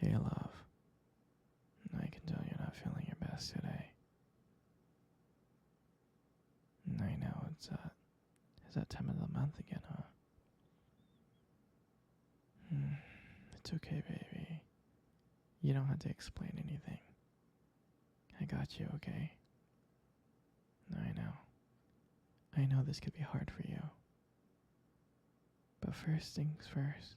Hey, love. I can tell you're not feeling your best today. I know it's that time of the month again, huh? It's okay, baby. You don't have to explain anything. I got you, okay? I know. I know this could be hard for you. But first things first.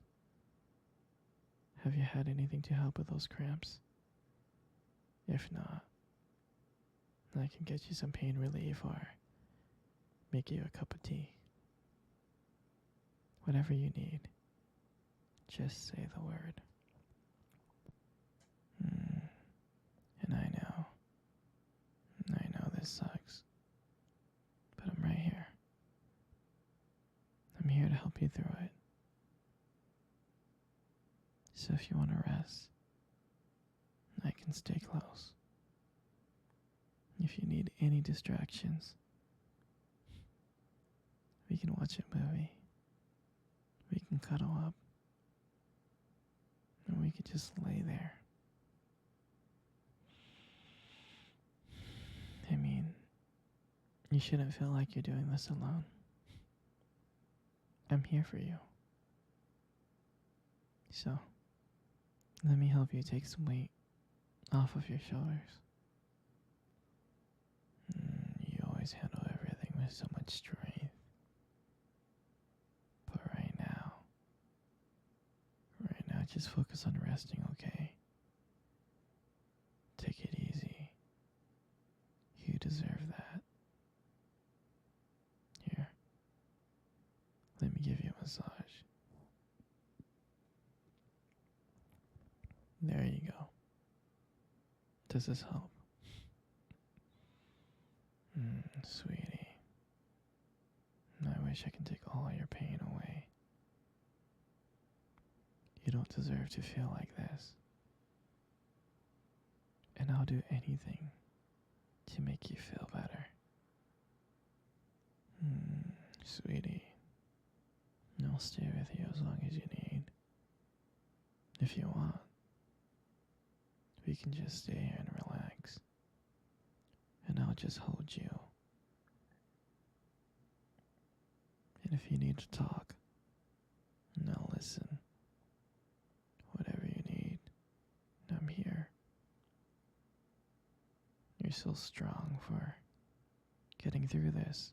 Have you had anything to help with those cramps? If not, I can get you some pain relief or make you a cup of tea. Whatever you need. Just say the word. And I know this sucks. But I'm right here. I'm here to help you through it. So if you want to rest, I can stay close. If you need any distractions, we can watch a movie. We can cuddle up. And we could just lay there. I mean, you shouldn't feel like you're doing this alone. I'm here for you. So, let me help you take some weight off of your shoulders. You always handle everything with so much strength. But right now, just focus on resting, okay? Take it easy. You deserve that. Here, let me give you a massage. There you go. Does this help? Sweetie. I wish I could take all your pain away. You don't deserve to feel like this. And I'll do anything to make you feel better. Sweetie. I'll stay with you as long as you need. If you want, we can just stay here and relax. And I'll just hold you. And if you need to talk, I'll listen. Whatever you need, I'm here. You're so strong for getting through this.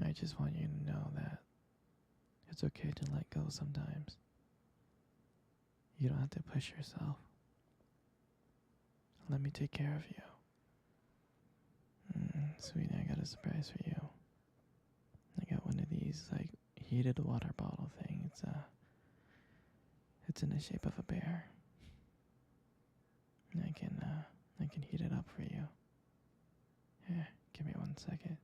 I just want you to know that it's okay to let go sometimes. You don't have to push yourself. Let me take care of you. Sweetie, I got a surprise for you. I got one of these, like, heated water bottle thing. It's in the shape of a bear. I can heat it up for you. Here, give me 1 second.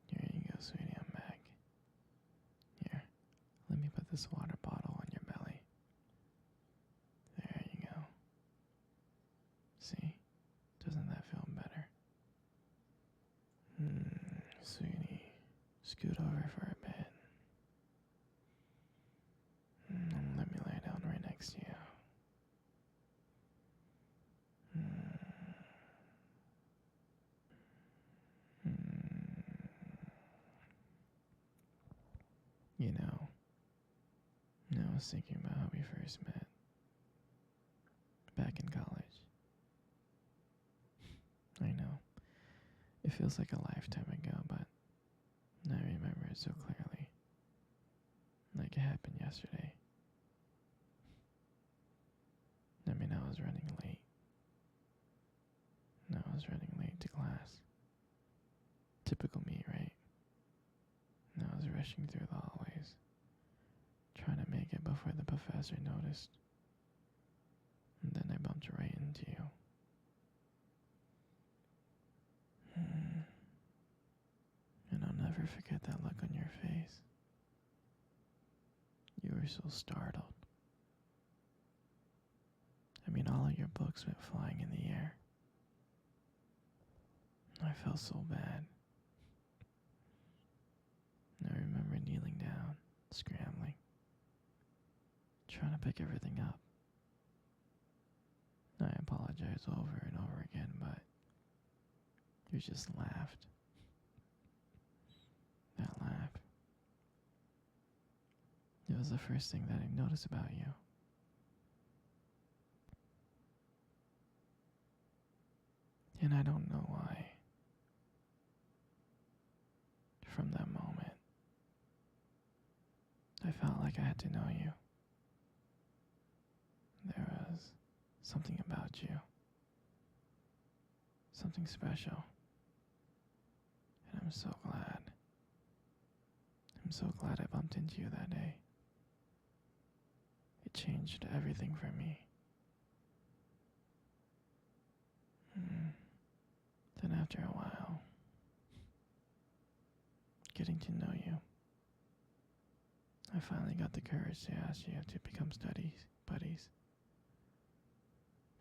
Here you go, sweetie, I'm back. Here, let me put this water bottle on your belly. There you go. See? Doesn't that feel better? Sweetie, scoot over for a bit. Let me lay down right next to you. You know, I was thinking about how we first met. Back in college. I know. It feels like a lifetime ago, but I remember it so clearly. Like it happened yesterday. I mean, I was running late. I was running late to class. Typical me, right? rushing through the hallways, trying to make it before the professor noticed. And then I bumped right into you. And I'll never forget that look on your face. You were so startled. I mean, all of your books went flying in the air. I felt so bad. I remember kneeling down, scrambling, trying to pick everything up. I apologized over and over again, but you just laughed. That laugh. It was the first thing that I noticed about you. And I don't know why. From that moment, I felt like I had to know you. There was something about you. Something special. And I'm so glad. I'm so glad I bumped into you that day. It changed everything for me. Then after a while, getting to know you, I finally got the courage to ask you to become buddies.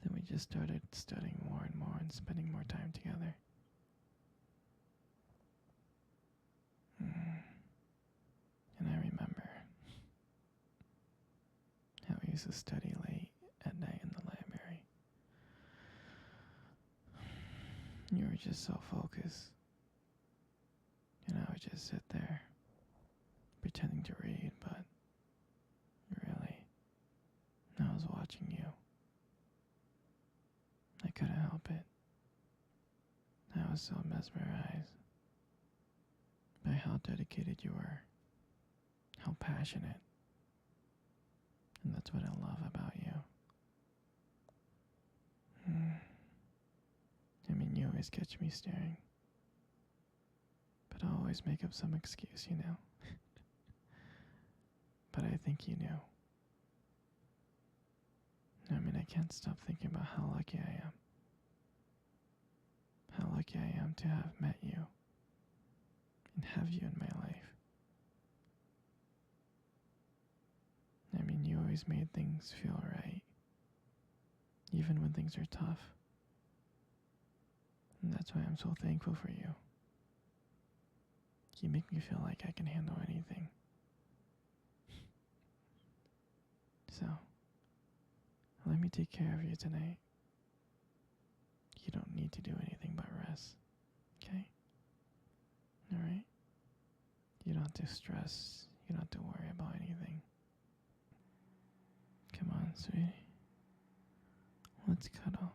Then we just started studying more and more and spending more time together. And I remember how we used to study late at night in the library. You were just so focused. And I would just sit there, pretending to read, but really, I was watching you. I couldn't help it. I was so mesmerized by how dedicated you were, how passionate. And that's what I love about you. I mean, you always catch me staring. But I always make up some excuse, you know. But I think you knew. I mean, I can't stop thinking about how lucky I am. How lucky I am to have met you and have you in my life. I mean, you always made things feel right, even when things are tough. And that's why I'm so thankful for you. You make me feel like I can handle anything. So, let me take care of you tonight. You don't need to do anything but rest, okay? Alright? You don't have to stress. You don't have to worry about anything. Come on, sweetie. Let's cuddle.